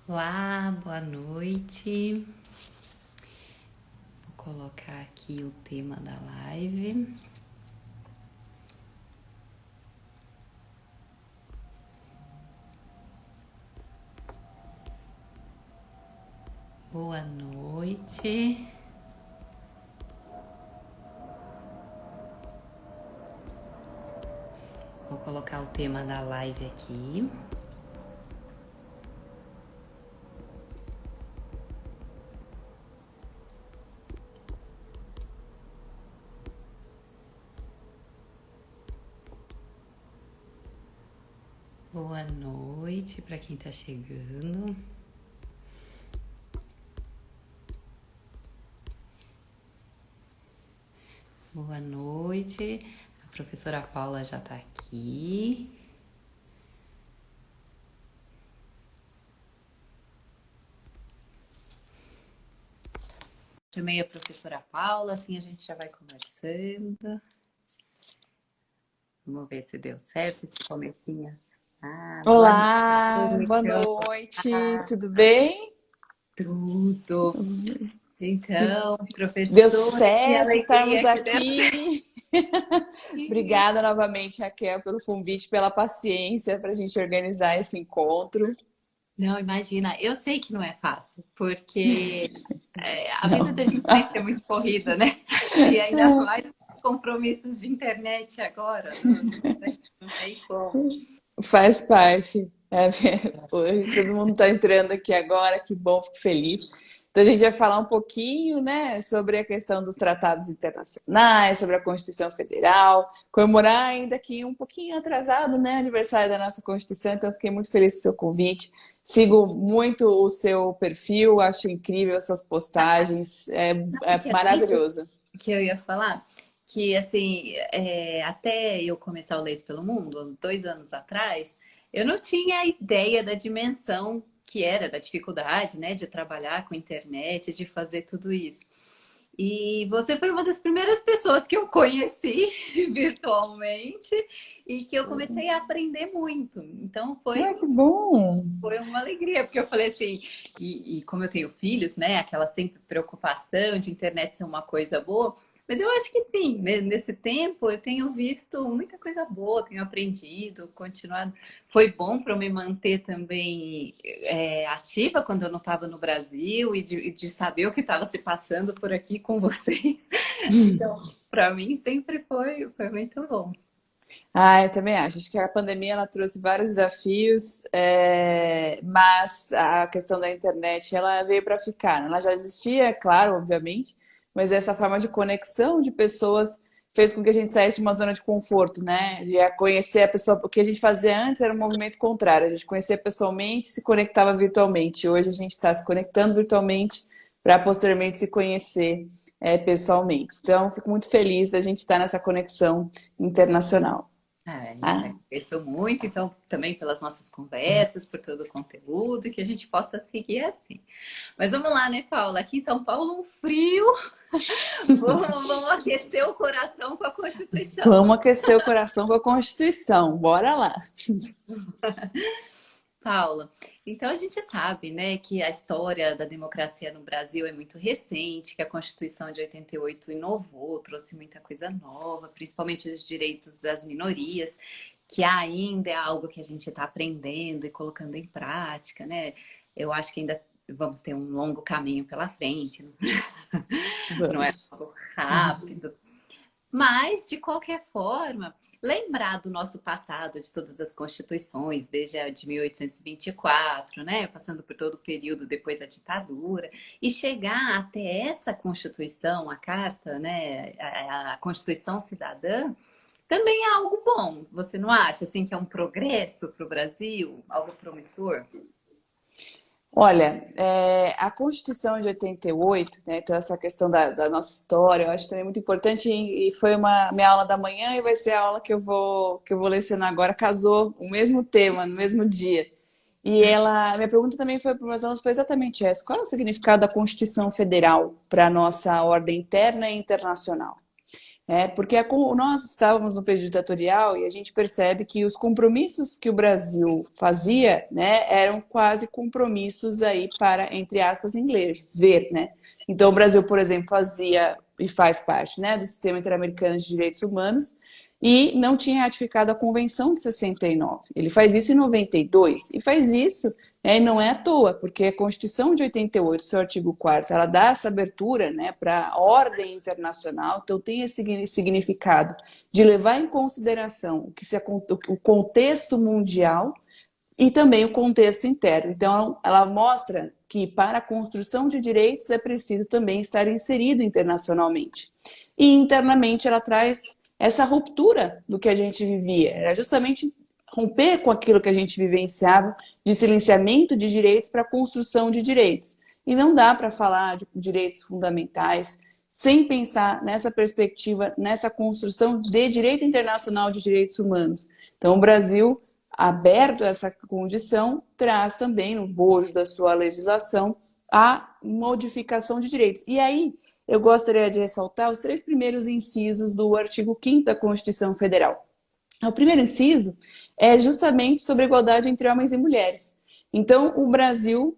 Olá, boa noite. Vou colocar aqui o tema da live. Boa noite. Vou colocar o tema da live aqui. Boa noite para quem está chegando. Boa noite. A professora Paula já está aqui. Chamei a professora Paula, assim a gente já vai conversando. Vamos ver se deu certo esse comecinho. Boa Olá, boa noite. noite, tudo bem? Tudo. Então, Deu professora, que certo estarmos alegria que deu certo. aqui. Obrigada novamente, Raquel, pelo convite, pela paciência para a gente organizar esse encontro. Não, imagina, eu sei que não é fácil, porque a vida Não, da gente sempre é muito corrida, né? E ainda mais com os compromissos de internet agora, não tem como. faz parte. Oi, todo mundo está entrando aqui agora, que bom, fico feliz. Então a gente vai falar um pouquinho, né, sobre a questão dos tratados internacionais, sobre a Constituição Federal, comemorar ainda aqui um pouquinho atrasado, né, aniversário da nossa Constituição, então fiquei muito feliz com o seu convite. Sigo muito o seu perfil, acho incrível as suas postagens, Sabe é que era isso maravilhoso. que eu ia falar? Que, assim, até eu começar o Leis pelo Mundo, 2 anos atrás, eu não tinha ideia da dimensão que era, da dificuldade, né, de trabalhar com internet, de fazer tudo isso. E você foi uma das primeiras pessoas que eu conheci virtualmente e que eu comecei a aprender muito. Então Ah, que bom! foi uma alegria, porque eu falei assim, e como eu tenho filhos, né, aquela sempre preocupação de internet ser uma coisa boa, mas eu acho que sim, nesse tempo eu tenho visto muita coisa boa, tenho aprendido, continuado. Foi bom para eu me manter também ativa quando eu não estava no Brasil e de saber o que estava se passando por aqui com vocês. Então, para mim sempre foi muito bom. Ah, eu também acho. Acho que a pandemia ela trouxe vários desafios, mas a questão da internet ela veio para ficar, né? Ela já existia, claro, obviamente, mas essa forma de conexão de pessoas fez com que a gente saísse de uma zona de conforto, né? De conhecer a pessoa. O que a gente fazia antes era um movimento contrário. A gente conhecia pessoalmente e se conectava virtualmente. Hoje a gente está se conectando virtualmente para posteriormente se conhecer, pessoalmente. Então, fico muito feliz da gente estar nessa conexão internacional. Eu te Ah, agradeço muito, então, também pelas nossas conversas, por todo o conteúdo, que a gente possa seguir assim. Mas vamos lá, né, Paula? Aqui em São Paulo, um frio. Vamos aquecer o coração com a Constituição. vamos aquecer o coração com a Constituição. Bora lá. Paula, então a gente sabe, né, que a história da democracia no Brasil é muito recente, que a Constituição de 88 inovou, trouxe muita coisa nova, principalmente os direitos das minorias, que ainda é algo que a gente está aprendendo e colocando em prática, né? Eu acho que ainda vamos ter um longo caminho pela frente, não é Vamos. algo rápido. Mas, de qualquer forma, lembrar do nosso passado, de todas as constituições, desde a de 1824, né, passando por todo o período depois da ditadura, e chegar até essa Constituição, a Carta, né, a Constituição Cidadã, também é algo bom. Você não acha assim que é um progresso para o Brasil, algo promissor? Olha, a Constituição de 88, né, então essa questão da nossa história, eu acho também muito importante e foi uma minha aula da manhã e vai ser a aula que eu vou lecionar agora, casou o mesmo tema, no mesmo dia. E minha pergunta também foi para os meus alunos foi exatamente essa: qual é o significado da Constituição Federal para a nossa ordem interna e internacional? Porque nós estávamos no período ditatorial e a gente percebe que os compromissos que o Brasil fazia, né, eram quase compromissos aí para, entre aspas, inglês, ver, né? Então o Brasil, por exemplo, fazia e faz parte, né, do Sistema Interamericano de Direitos Humanos e não tinha ratificado a Convenção de 69. Ele faz isso em 92 e faz isso, e não é à toa, porque a Constituição de 88, seu artigo 4º, ela dá essa abertura, né, para a ordem internacional, então tem esse significado de levar em consideração o contexto mundial e também o contexto interno. Então, ela mostra que para a construção de direitos é preciso também estar inserido internacionalmente. E internamente ela traz essa ruptura do que a gente vivia. Era justamente romper com aquilo que a gente vivenciava de silenciamento de direitos para a construção de direitos. E não dá para falar de direitos fundamentais sem pensar nessa perspectiva, nessa construção de direito internacional de direitos humanos. Então, o Brasil, aberto a essa condição, traz também no bojo da sua legislação a modificação de direitos. E aí, eu gostaria de ressaltar os 3 primeiros incisos do artigo 5º da Constituição Federal. O primeiro inciso é justamente sobre a igualdade entre homens e mulheres. Então, o Brasil,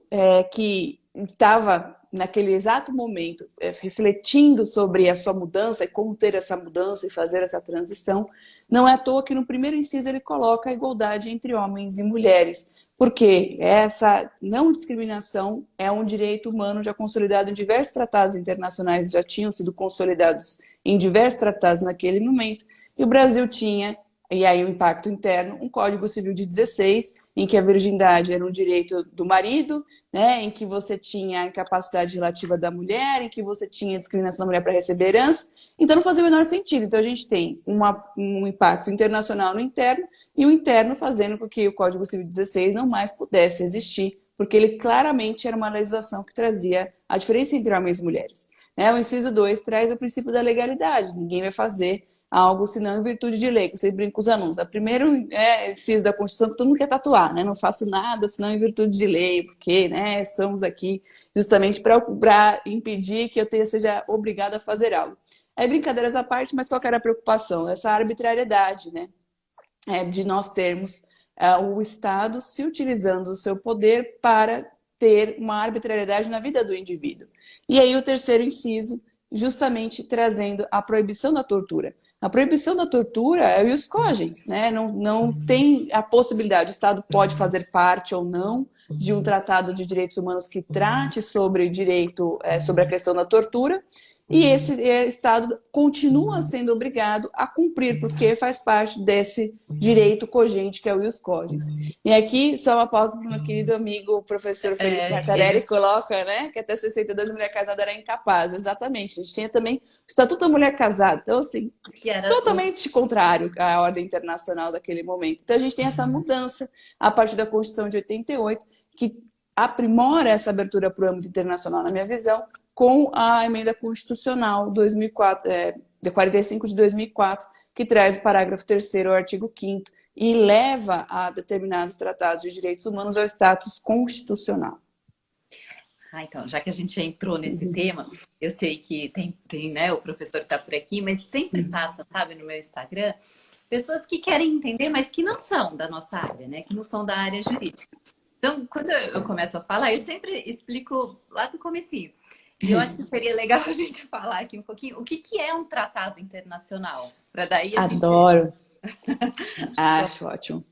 que estava naquele exato momento refletindo sobre a sua mudança e como ter essa mudança e fazer essa transição, não é à toa que no primeiro inciso ele coloca a igualdade entre homens e mulheres, porque essa não discriminação é um direito humano já consolidado em diversos tratados internacionais, já tinham sido consolidados em diversos tratados naquele momento, e o Brasil tinha, e aí o impacto interno, um Código Civil de 16, em que a virgindade era um direito do marido, né, em que você tinha a incapacidade relativa da mulher, em que você tinha a discriminação da mulher para receber herança. Então não fazia o menor sentido. Então a gente tem um impacto internacional no interno e o interno fazendo com que o Código Civil de 16 não mais pudesse existir, porque ele claramente era uma legislação que trazia a diferença entre homens e mulheres. O inciso 2 traz o princípio da legalidade. Ninguém vai fazer algo senão em virtude de lei, que você brinca com os alunos. O primeiro inciso da Constituição que todo mundo quer tatuar, né? Não faço nada senão em virtude de lei, porque, né, estamos aqui justamente para impedir que eu seja obrigada a fazer algo. Aí brincadeiras à parte, mas qual que era a preocupação? Essa arbitrariedade, né? De nós termos o Estado se utilizando do seu poder para ter uma arbitrariedade na vida do indivíduo. E aí o terceiro inciso, justamente trazendo a proibição da tortura. A proibição da tortura é o ius cogens, né? Não tem a possibilidade, o Estado pode fazer parte ou não de um tratado de direitos humanos que trate sobre direito, sobre a questão da tortura, e esse Estado continua sendo obrigado a cumprir, porque faz parte desse direito cogente que é o ius cogens. E aqui, só uma pausa para o meu querido amigo, o professor Felipe Martarelli, coloca, né, que até 62 mulher casada era incapaz. Exatamente. A gente tinha também o Estatuto da Mulher Casada. Então, assim, totalmente contrário à ordem internacional daquele momento. Então, a gente tem essa mudança a partir da Constituição de 88, que aprimora essa abertura para o âmbito internacional, na minha visão, com a emenda constitucional 2004, de 45 de 2004, que traz o parágrafo 3º ao artigo 5º e leva a determinados tratados de direitos humanos ao status constitucional. Então, já que a gente entrou nesse tema, eu sei que tem né, o professor que está por aqui, mas sempre passa, sabe, no meu Instagram, pessoas que querem entender, mas que não são da nossa área, né, que não são da área jurídica. Então, quando eu começo a falar, eu sempre explico lá do comecinho. E eu acho que seria legal a gente falar aqui um pouquinho o que é um tratado internacional. Para daí a Adoro. Acho ótimo.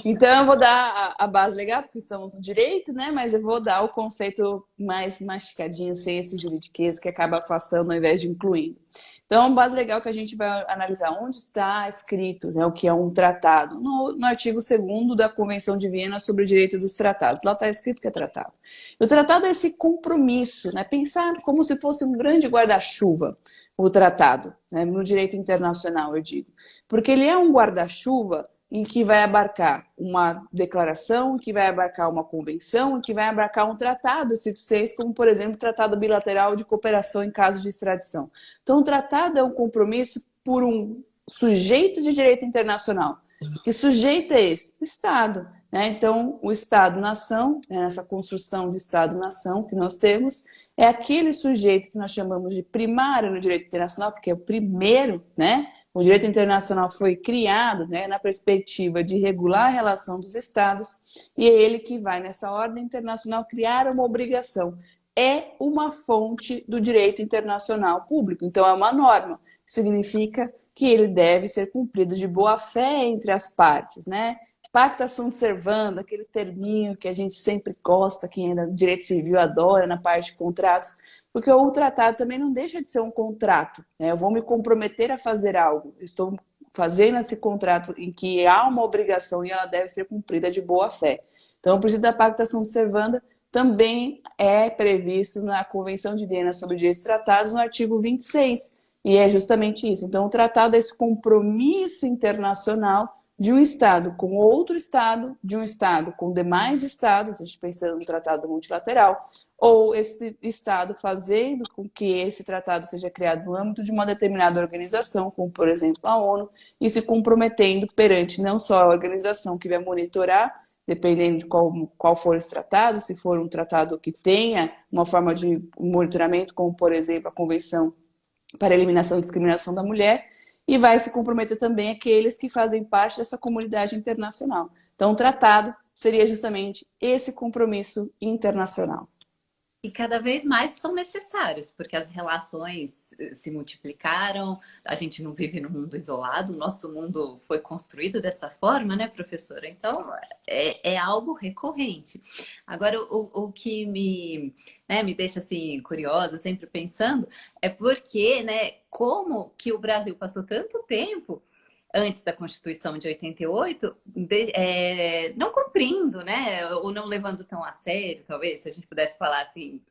Então eu vou dar a base legal, porque estamos no direito, né? Mas eu vou dar o conceito mais masticadinho, sem esse juridiquês que acaba afastando ao invés de incluindo. Então, a base legal que a gente vai analisar onde está escrito, né, o que é um tratado, no artigo 2º da Convenção de Viena sobre o Direito dos Tratados. Lá está escrito que é tratado. O tratado é esse compromisso, né, pensar como se fosse um grande guarda-chuva, o tratado, né, no direito internacional, eu digo. Porque ele é um guarda-chuva em que vai abarcar uma declaração, que vai abarcar uma convenção, que vai abarcar um tratado, cito 6, como, por exemplo, o Tratado Bilateral de Cooperação em casos de extradição. Então, o tratado é um compromisso por um sujeito de direito internacional. Que sujeito é esse? O Estado. Né? Então, o Estado-nação, né, essa construção de Estado-nação que nós temos, é aquele sujeito que nós chamamos de primário no direito internacional, porque é o primeiro, né? O direito internacional foi criado, né, na perspectiva de regular a relação dos Estados, e é ele que vai, nessa ordem internacional, criar uma obrigação. É uma fonte do direito internacional público, então é uma norma. Significa que ele deve ser cumprido de boa-fé entre as partes, né? Pacta sunt servanda, aquele terminho que a gente sempre gosta, quem é do direito civil adora na parte de contratos, porque o tratado também não deixa de ser um contrato, né? Eu vou me comprometer a fazer algo, estou fazendo esse contrato em que há uma obrigação e ela deve ser cumprida de boa-fé. Então, o princípio da pacta sunt servanda também é previsto na Convenção de Viena sobre Direitos Tratados, no artigo 26, e é justamente isso. Então, o tratado é esse compromisso internacional de um Estado com outro Estado, de um Estado com demais Estados, a gente pensando no tratado multilateral, ou esse Estado fazendo com que esse tratado seja criado no âmbito de uma determinada organização, como, por exemplo, a ONU, e se comprometendo perante não só a organização que vai monitorar, dependendo de qual for esse tratado, se for um tratado que tenha uma forma de monitoramento, como, por exemplo, a Convenção para a Eliminação e Discriminação da Mulher, e vai se comprometer também aqueles que fazem parte dessa comunidade internacional. Então, o tratado seria justamente esse compromisso internacional. E cada vez mais são necessários, porque as relações se multiplicaram, a gente não vive num mundo isolado, o nosso mundo foi construído dessa forma, né, professora? Então, é algo recorrente. Agora, o que me deixa, assim, curiosa, sempre pensando, é porque, né, como que o Brasil passou tanto tempo antes da Constituição de 88, não cumprindo, né? Ou não levando tão a sério, talvez, se a gente pudesse falar assim,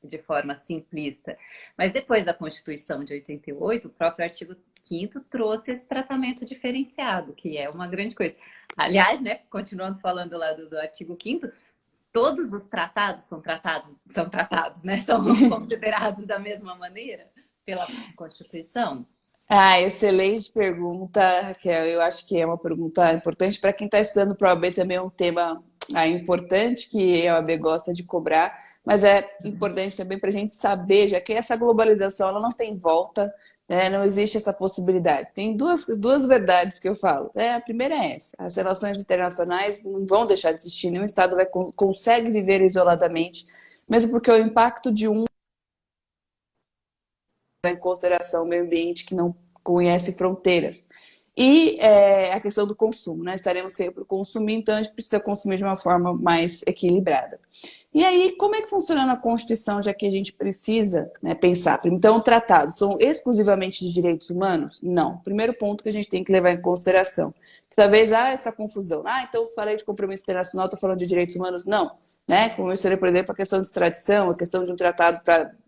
de forma simplista. Mas depois da Constituição de 88, o próprio artigo 5º trouxe esse tratamento diferenciado, que é uma grande coisa. Aliás, né, continuando falando lá do artigo 5º, todos os tratados são tratados, né? São considerados da mesma maneira pela Constituição. Ah, excelente pergunta, Raquel. Eu acho que é uma pergunta importante para quem está estudando para a OAB, também é um tema importante que a OAB gosta de cobrar, mas é importante também para a gente saber, já que essa globalização ela não tem volta, né, não existe essa possibilidade. Tem duas verdades que eu falo. A primeira é essa: as relações internacionais não vão deixar de existir, nenhum Estado consegue viver isoladamente, mesmo porque o impacto de um em consideração o meio ambiente que não conhece fronteiras. E a questão do consumo, né? Estaremos sempre consumindo, então a gente precisa consumir de uma forma mais equilibrada. E aí, como é que funciona na Constituição, já que a gente precisa, né, pensar? Então, tratados são exclusivamente de direitos humanos? Não. Primeiro ponto que a gente tem que levar em consideração. Que talvez há essa confusão. Então eu falei de compromisso internacional, estou falando de direitos humanos? Não. Né? Como eu mencionei, por exemplo, a questão de extradição, a questão de um tratado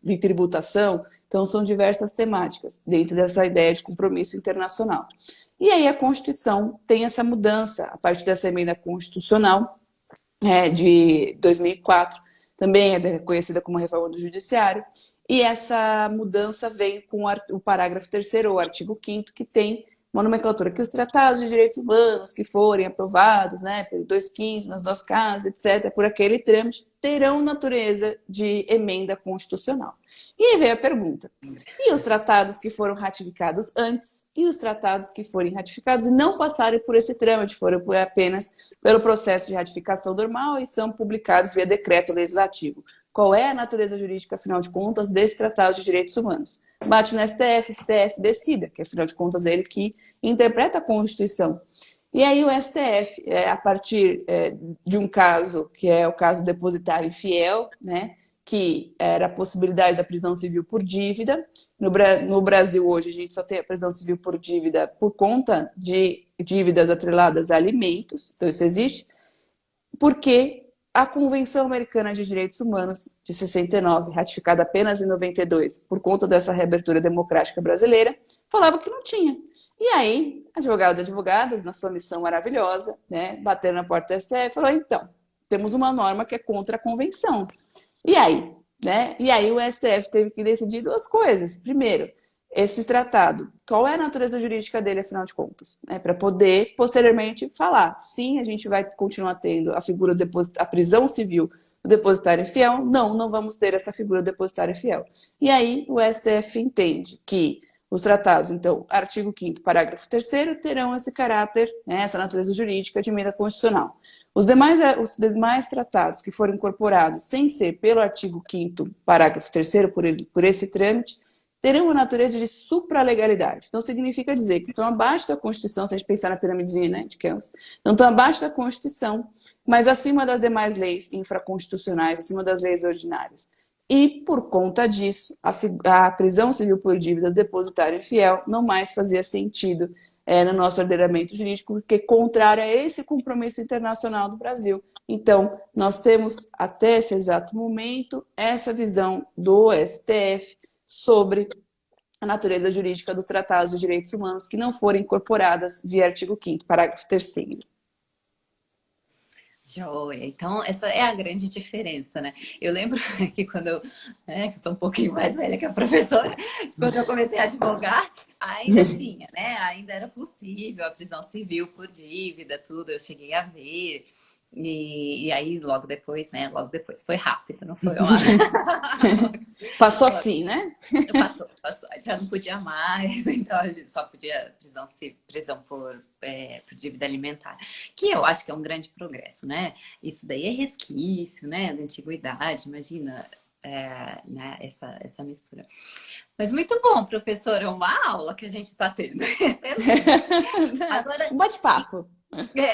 de tributação. Então, são diversas temáticas dentro dessa ideia de compromisso internacional. E aí a Constituição tem essa mudança, a partir dessa emenda constitucional de 2004, também é conhecida como reforma do Judiciário, e essa mudança vem com o parágrafo 3º, ou artigo 5º, que tem uma nomenclatura que os tratados de direitos humanos que forem aprovados, né, pelo 2/5 nas duas casas, etc., por aquele trâmite, terão natureza de emenda constitucional. E aí veio a pergunta: e os tratados que foram ratificados antes e os tratados que forem ratificados e não passarem por esse trâmite, foram apenas pelo processo de ratificação normal e são publicados via decreto legislativo? Qual é a natureza jurídica, afinal de contas, desse tratado de direitos humanos? Bate no STF, o STF decida, que afinal de contas é ele que interpreta a Constituição. E aí o STF, a partir de um caso, que é o caso do depositário infiel, né, que era a possibilidade da prisão civil por dívida. No Brasil hoje a gente só tem a prisão civil por dívida por conta de dívidas atreladas a alimentos, então isso existe, porque a Convenção Americana de Direitos Humanos de 69, ratificada apenas em 92, por conta dessa reabertura democrática brasileira, falava que não tinha. E aí, advogados e advogadas, na sua missão maravilhosa, né, bateram na porta do STF e falaram: então, temos uma norma que é contra a Convenção. E aí, né? E aí o STF teve que decidir duas coisas. Primeiro, esse tratado, qual é a natureza jurídica dele, afinal de contas? Né? Para poder, posteriormente, falar: sim, a gente vai continuar tendo a figura depois, a prisão civil o depositário fiel, não vamos ter essa figura do depositário fiel. E aí o STF entende que os tratados, então, artigo 5º, parágrafo 3º, terão esse caráter, né, essa natureza jurídica de emenda constitucional. Os demais tratados que forem incorporados sem ser pelo artigo 5º, parágrafo 3º, por esse trâmite, terão a natureza de supralegalidade. Então, significa dizer que estão abaixo da Constituição, se a gente pensar na piramidezinha, né, de Kelsen, não estão abaixo da Constituição, mas acima das demais leis infraconstitucionais, acima das leis ordinárias. E, por conta disso, a prisão civil por dívida do depositário infiel não mais fazia sentido no nosso ordenamento jurídico, porque é contrário a esse compromisso internacional do Brasil. Então, nós temos, até esse exato momento, essa visão do STF sobre a natureza jurídica dos tratados de direitos humanos que não forem incorporadas via artigo 5º, parágrafo 3º. Joia. Então, essa é a grande diferença, né? Eu lembro que quando eu sou um pouquinho mais velha que a professora, quando eu comecei a advogar, ainda tinha, né? Ainda era possível a prisão civil por dívida, tudo. Eu cheguei a ver. E aí, logo depois, né? Logo depois. Foi rápido, não foi uma... Passou assim, né? Passou. Já não podia mais, então a gente só podia prisão por dívida alimentar. Que eu acho que é um grande progresso, né? Isso daí é resquício, né? Da antiguidade, imagina, né? Essa mistura. Mas muito bom, professora, é uma aula que a gente está tendo. Agora, um bate-papo.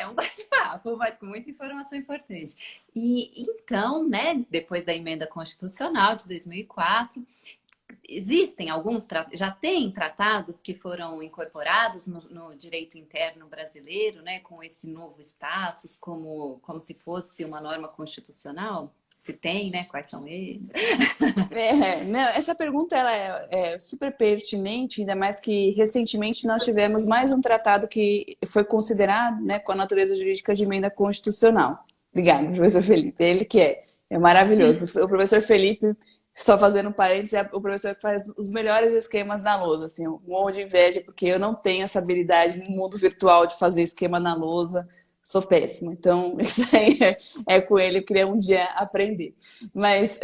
Um bate-papo, mas com muita informação importante. E então, né, depois da emenda constitucional de 2004, existem já tem tratados que foram incorporados no direito interno brasileiro, né, com esse novo status, como se fosse uma norma constitucional? Se tem, né? Quais são eles? Não, essa pergunta ela é super pertinente, ainda mais que recentemente nós tivemos mais um tratado que foi considerado, né, com a natureza jurídica de emenda constitucional. Obrigada, professor Felipe. Ele que é maravilhoso. O professor Felipe, só fazendo um parênteses, é o professor que faz os melhores esquemas na lousa. Assim, um monte de inveja, porque eu não tenho essa habilidade no mundo virtual de fazer esquema na lousa. Sou péssima, então isso aí é com ele, eu queria um dia aprender. Mas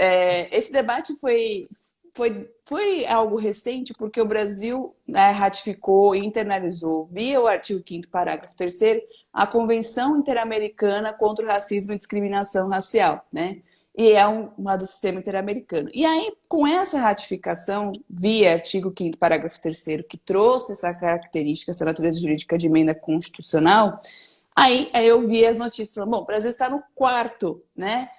esse debate foi algo recente porque o Brasil, né, ratificou e internalizou, via o artigo 5º, parágrafo 3º, a Convenção Interamericana contra o Racismo e Discriminação Racial, né? E é uma do sistema interamericano. E aí, com essa ratificação, via artigo 5º, parágrafo 3º, que trouxe essa característica, essa natureza jurídica de emenda constitucional, Aí eu vi as notícias, falando, bom, o Brasil está no 4º, né,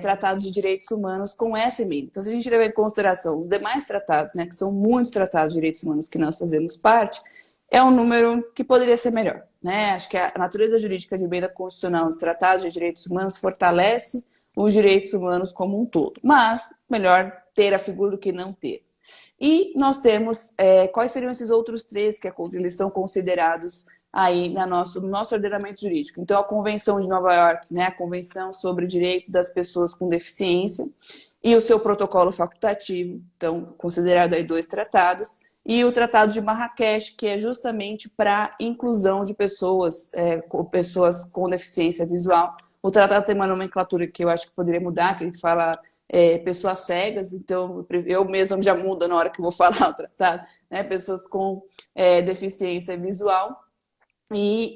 Tratado de Direitos Humanos com essa emenda. Então, se a gente levar em consideração os demais tratados, né, que são muitos tratados de direitos humanos que nós fazemos parte, é um número que poderia ser melhor, né? Acho que a natureza jurídica de emenda constitucional dos tratados de direitos humanos fortalece os direitos humanos como um todo. Mas, melhor ter a figura do que não ter. E nós temos, quais seriam esses outros 3 que eles são considerados aí no nosso ordenamento jurídico. Então, a Convenção de Nova York, né, a Convenção sobre o Direito das Pessoas com Deficiência, e o seu protocolo facultativo, então, considerado aí 2 tratados, e o Tratado de Marrakech, que é justamente para inclusão de pessoas com deficiência visual. O tratado tem uma nomenclatura que eu acho que poderia mudar, que ele fala pessoas cegas, então eu mesma já mudo na hora que eu vou falar o tratado, né, pessoas com deficiência visual, e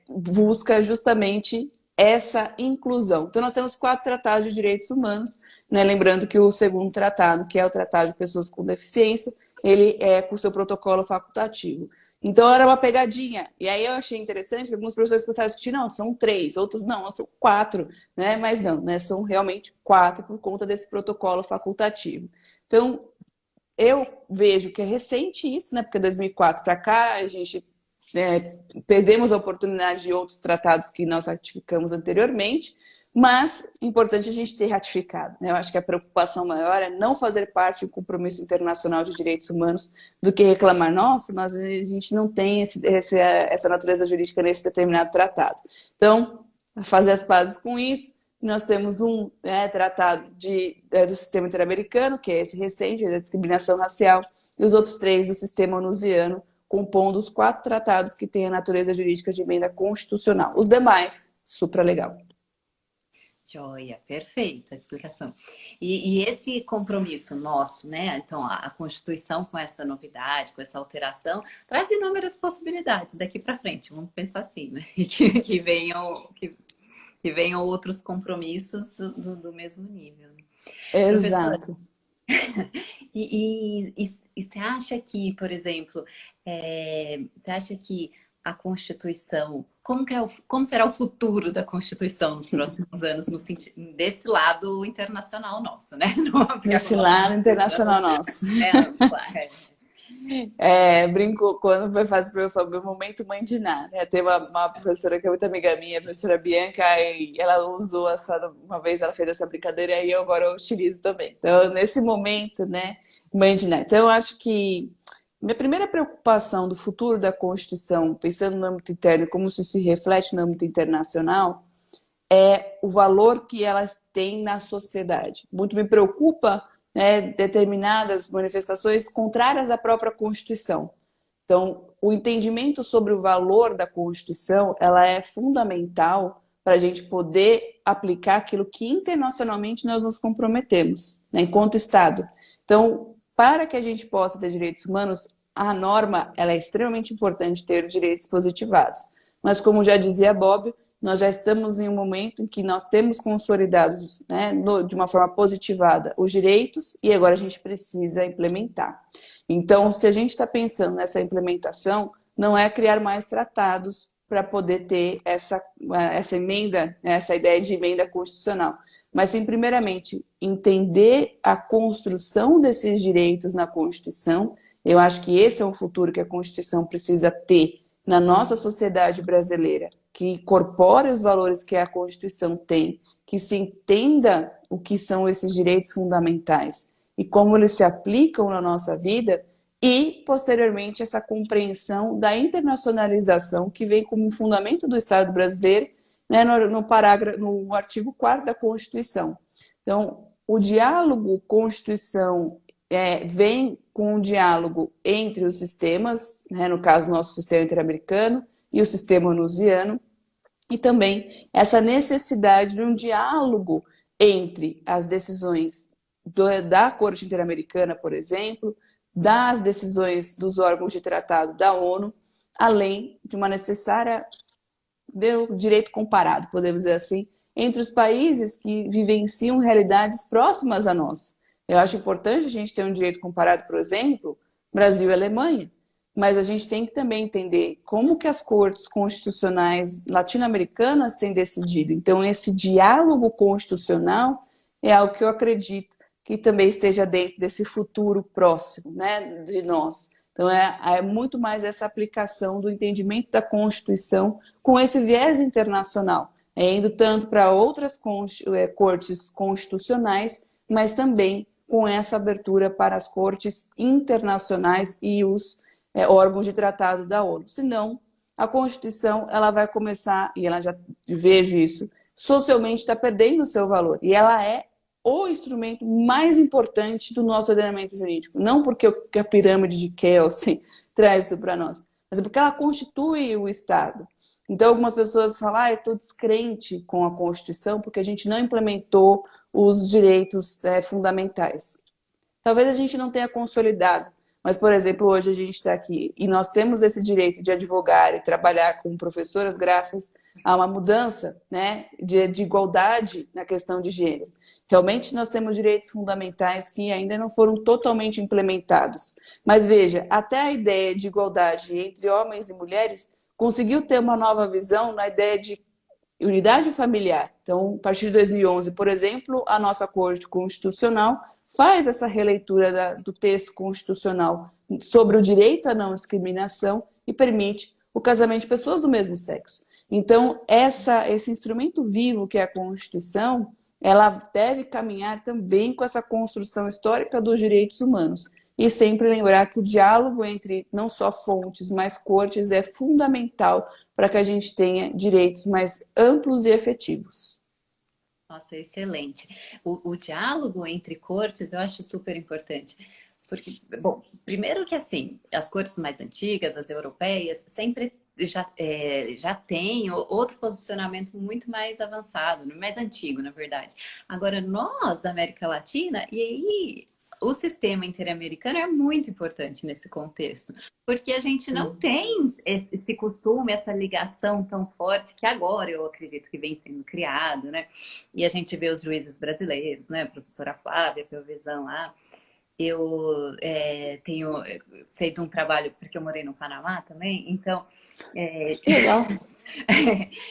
busca justamente essa inclusão. Então, nós temos 4 tratados de direitos humanos, né? Lembrando que o 2º tratado, que é o Tratado de Pessoas com Deficiência, ele é com o seu protocolo facultativo. Então, era uma pegadinha. E aí eu achei interessante que alguns professores começaram a discutir, não, são 3, outros não, são 4, né? Mas não, né? São realmente 4 por conta desse protocolo facultativo. Então, eu vejo que é recente isso, né? Porque 2004 para cá, a gente perdemos a oportunidade de outros tratados que nós ratificamos anteriormente, mas é importante a gente ter ratificado, né? Eu acho que a preocupação maior é não fazer parte do compromisso internacional de direitos humanos do que reclamar, nossa, a gente não tem essa natureza jurídica nesse determinado tratado. Então, fazer as pazes com isso, nós temos um tratado do sistema interamericano, que é esse recente, da discriminação racial, e os outros 3 do sistema onusiano, compondo os 4 tratados que têm a natureza jurídica de emenda constitucional. Os demais, supralegal. Joia, perfeita a explicação. E esse compromisso nosso, né? Então, a Constituição com essa novidade, com essa alteração, traz inúmeras possibilidades daqui para frente. Vamos pensar assim, né? Que venham outros compromissos do mesmo nível. Professora, Exato. e você acha que, por exemplo, você acha que a Constituição, como será o futuro da Constituição nos próximos anos, no sentido desse lado internacional nosso, né? Não, porque Nesse a lado Constituição internacional nosso. é ampla. Brinco quando foi fazer para eu falar o momento mãe de Ná, né? Tem uma professora que é muito amiga minha, a professora Bianca, e ela usou uma vez ela fez essa brincadeira e eu agora eu utilizo também. Então, nesse momento, né, mãe de Ná. Então, eu acho que minha primeira preocupação do futuro da Constituição, pensando no âmbito interno, como isso se reflete no âmbito internacional, é o valor que elas têm na sociedade. Muito me preocupa, né, determinadas manifestações contrárias à própria Constituição. Então, o entendimento sobre o valor da Constituição, ela é fundamental para a gente poder aplicar aquilo que internacionalmente nós nos comprometemos, né, enquanto Estado. Então, para que a gente possa ter direitos humanos, a norma ela é extremamente importante ter direitos positivados. Mas, como já dizia Bob, nós já estamos em um momento em que nós temos consolidados, né, de uma forma positivada os direitos e agora a gente precisa implementar. Então, se a gente está pensando nessa implementação, não é criar mais tratados para poder ter essa emenda, essa ideia de emenda constitucional, mas sim, primeiramente, entender a construção desses direitos na Constituição. Eu acho que esse é o futuro que a Constituição precisa ter na nossa sociedade brasileira, que incorpore os valores que a Constituição tem, que se entenda o que são esses direitos fundamentais e como eles se aplicam na nossa vida, e, posteriormente, essa compreensão da internacionalização que vem como fundamento do Estado brasileiro, né, no artigo 4º da Constituição. Então, o diálogo Constituição vem com um diálogo entre os sistemas, né, no caso, o nosso sistema interamericano e o sistema onusiano, e também essa necessidade de um diálogo entre as decisões da Corte Interamericana, por exemplo, das decisões dos órgãos de tratado da ONU, além de uma necessária direito comparado, podemos dizer assim, entre os países que vivenciam realidades próximas a nós. Eu acho importante a gente ter um direito comparado, por exemplo, Brasil e Alemanha, mas a gente tem que também entender como que as cortes constitucionais latino-americanas têm decidido. Então, esse diálogo constitucional é algo que eu acredito que também esteja dentro desse futuro próximo, né, de nós. Então, é muito mais essa aplicação do entendimento da Constituição com esse viés internacional, indo tanto para outras cortes constitucionais, mas também com essa abertura para as cortes internacionais e os órgãos de tratado da ONU. Senão, a Constituição ela vai começar, e ela já vejo isso, socialmente está perdendo o seu valor. E ela é o instrumento mais importante do nosso ordenamento jurídico. Não porque a pirâmide de Kelsen traz isso para nós, mas porque ela constitui o Estado. Então, algumas pessoas falam, eu estou descrente com a Constituição porque a gente não implementou os direitos fundamentais. Talvez a gente não tenha consolidado, mas, por exemplo, hoje a gente está aqui e nós temos esse direito de advogar e trabalhar como professoras graças a uma mudança, né, de igualdade na questão de gênero. Realmente nós temos direitos fundamentais que ainda não foram totalmente implementados. Mas veja, até a ideia de igualdade entre homens e mulheres conseguiu ter uma nova visão na ideia de unidade familiar. Então, a partir de 2011, por exemplo, a nossa Corte Constitucional faz essa releitura do texto constitucional sobre o direito à não discriminação e permite o casamento de pessoas do mesmo sexo. Então, esse instrumento vivo que é a Constituição, ela deve caminhar também com essa construção histórica dos direitos humanos. E sempre lembrar que o diálogo entre não só fontes, mas cortes é fundamental para que a gente tenha direitos mais amplos e efetivos. Nossa, excelente. O diálogo entre cortes eu acho super importante. Porque, bom, primeiro que assim, as cortes mais antigas, as europeias, sempre já tem outro posicionamento muito mais avançado, mais antigo, na verdade. Agora, nós da América Latina, e aí o sistema interamericano é muito importante nesse contexto, porque a gente não Sim. tem esse costume, essa ligação tão forte que agora eu acredito que vem sendo criado, né? E a gente vê os juízes brasileiros, né? A professora Flávia Pelvezan lá. Eu sei de um trabalho, porque eu morei no Panamá também, então Que legal.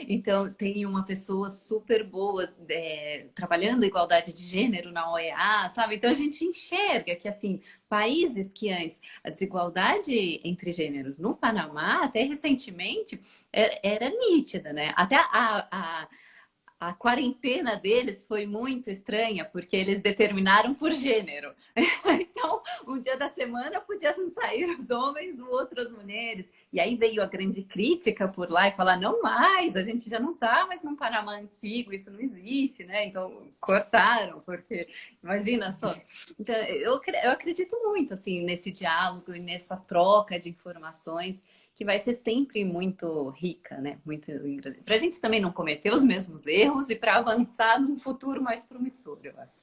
então, tem uma pessoa super boa trabalhando igualdade de gênero na OEA, sabe? Então, a gente enxerga que, assim, países que antes a desigualdade entre gêneros no Panamá, até recentemente, era nítida, né? Até a quarentena deles foi muito estranha, porque eles determinaram por gênero. Então, um dia da semana podiam sair os homens, o outro as mulheres. E aí veio a grande crítica por lá e falar, não mais, a gente já não está mais num Panamá antigo, isso não existe, né? Então, cortaram, porque imagina só. Então, eu acredito muito, assim, nesse diálogo e nessa troca de informações, que vai ser sempre muito rica, né? Muito para a gente também não cometer os mesmos erros e para avançar num futuro mais promissor, eu acho.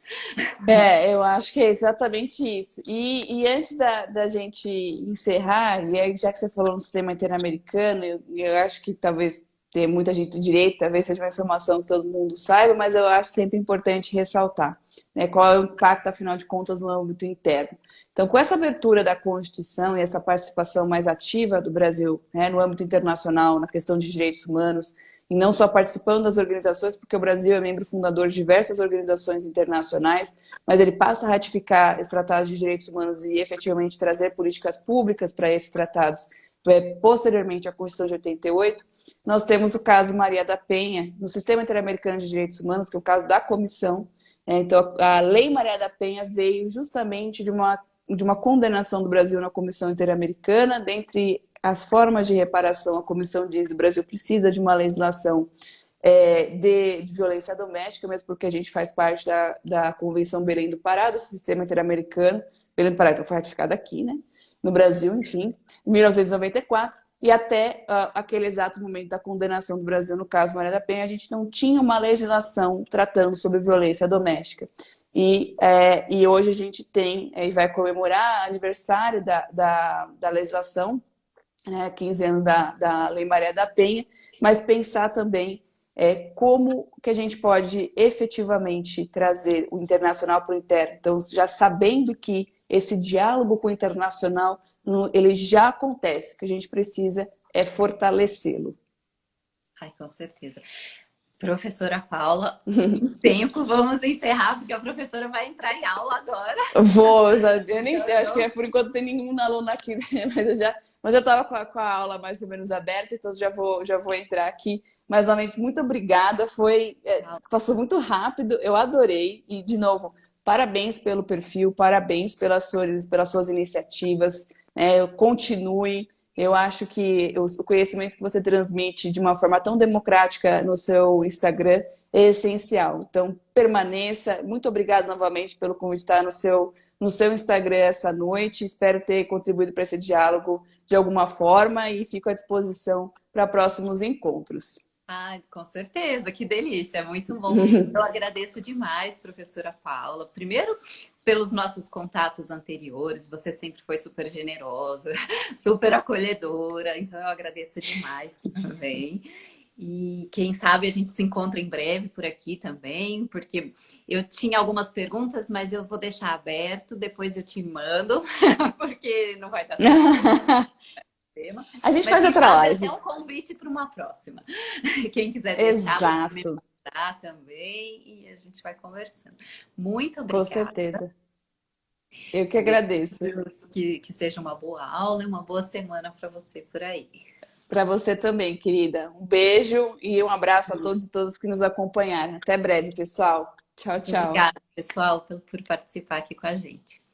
Eu acho que é exatamente isso. E antes da gente encerrar, e aí, já que você falou no sistema interamericano, eu acho que talvez ter muita gente do direito, talvez seja uma informação que todo mundo saiba, mas eu acho sempre importante ressaltar, né, qual é o impacto, afinal de contas, no âmbito interno. Então, com essa abertura da Constituição e essa participação mais ativa do Brasil, né, no âmbito internacional, na questão de direitos humanos, e não só participando das organizações, porque o Brasil é membro fundador de diversas organizações internacionais, mas ele passa a ratificar os tratados de direitos humanos e efetivamente trazer políticas públicas para esses tratados, posteriormente à Constituição de 88. Nós temos o caso Maria da Penha, no Sistema Interamericano de Direitos Humanos, que é o caso da comissão. Então, a Lei Maria da Penha veio justamente de uma condenação do Brasil na Comissão Interamericana. Dentre as formas de reparação, a comissão diz que o Brasil precisa de uma legislação de violência doméstica, mesmo porque a gente faz parte da Convenção Belém do Pará, do sistema interamericano. Belém do Pará então, foi ratificada aqui, né? No Brasil, enfim, em 1994. E até aquele exato momento da condenação do Brasil, no caso Maria da Penha, a gente não tinha uma legislação tratando sobre violência doméstica. E hoje a gente tem, e vai comemorar aniversário da legislação, 15 anos da Lei Maria da Penha, mas pensar também como que a gente pode efetivamente trazer o internacional para o interno. Então, já sabendo que esse diálogo com o internacional, ele já acontece, o que a gente precisa é fortalecê-lo. Ai, com certeza. Professora Paula, em tempo, vamos encerrar, porque a professora vai entrar em aula agora. Vou, eu acho que por enquanto não tem nenhum aluno aqui, né? Mas eu estava com a aula mais ou menos aberta, então já vou entrar aqui. Mas, novamente, muito obrigada. Passou muito rápido, eu adorei. E, de novo, parabéns pelo perfil, parabéns pelas suas iniciativas. Continue. Eu acho que o conhecimento que você transmite de uma forma tão democrática no seu Instagram é essencial. Então, permaneça. Muito obrigada novamente pelo convite de estar no seu Instagram essa noite. Espero ter contribuído para esse diálogo de alguma forma e fico à disposição para próximos encontros. Ah, com certeza, que delícia, muito bom. Eu agradeço demais, professora Paula. Primeiro, pelos nossos contatos anteriores, você sempre foi super generosa, super acolhedora, então eu agradeço demais também. E quem sabe a gente se encontra em breve por aqui também, porque eu tinha algumas perguntas, mas eu vou deixar aberto, depois eu te mando, porque não vai dar tema. A gente Mas faz quem outra sabe live. até um convite para uma próxima. Quem quiser deixar, me Exato, mandar também e a gente vai conversando. Muito com obrigada. certeza. Eu que agradeço. Que seja uma boa aula e uma boa semana para você por aí. Para você também, querida. Um beijo e um abraço a todos e todas que nos acompanharam. Até breve, pessoal. Tchau, tchau. Obrigada, pessoal, por participar aqui com a gente.